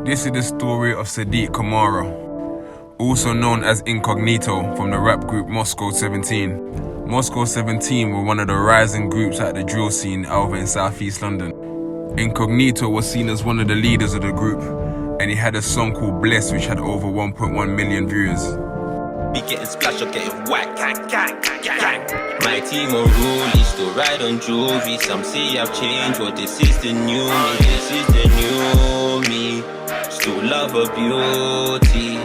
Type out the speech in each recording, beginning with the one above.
This is the story of Sadiq Kamara, also known as Incognito, from the rap group Moscow 17. Moscow 17 were one of the rising groups at the drill scene over in southeast London. Incognito was seen as one of the leaders of the group, and he had a song called Bless which had over 1.1 million views. Be getting splashed or getting whacked. My team on rollie, still ride on jewelry. Some say I've changed, but this is the new me. This is the new me. Still love her beauty.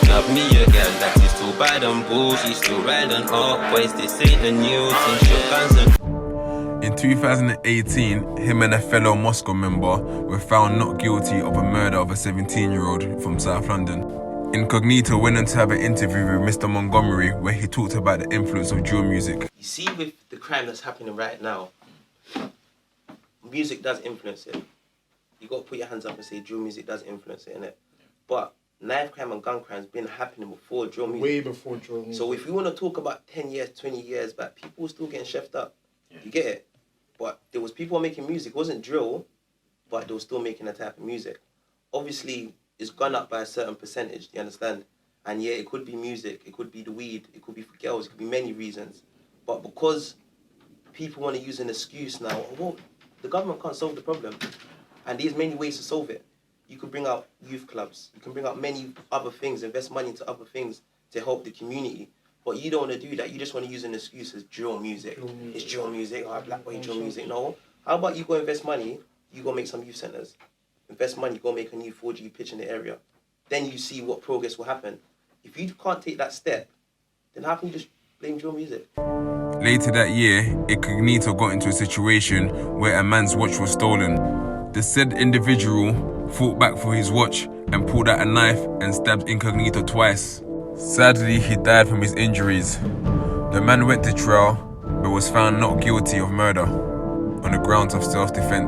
Love me a girl that is still bad on bullshit. Still ride on hot boys, this ain't a new thing. Shook hands and In 2018, him and a fellow Moscow member were found not guilty of a murder of a 17-year-old from South London. Incognito went on to have an interview with Mr. Montgomery where he talked about the influence of drill music. You see, with the crime that's happening right now, music does influence it. You got to put your hands up and say drill music does influence it, innit? But knife crime and gun crime has been happening before drill music. Way before drill music. So if you want to talk about 10 years, 20 years back, people were still getting chefed up. Yeah. You get it? But there was people making music. It wasn't drill, but they were still making that type of music. Obviously, it's gone up by a certain percentage, do you understand? And yeah, it could be music, it could be the weed, it could be for girls, it could be many reasons. But because people want to use an excuse now, well, the government can't solve the problem. And there's many ways to solve it. You could bring out youth clubs, you can bring out many other things, invest money into other things to help the community. But you don't want to do that, you just want to use an excuse as drill music. It's drill music, black boy drill music. No, how about you go invest money, you go make some youth centres. Invest money, go make a new 4G pitch in the area. Then you see what progress will happen. If you can't take that step, then how can you just blame drill music? Later that year, Incognito got into a situation where a man's watch was stolen. The said individual fought back for his watch and pulled out a knife and stabbed Incognito twice. Sadly, he died from his injuries. The man went to trial but was found not guilty of murder on the grounds of self-defense.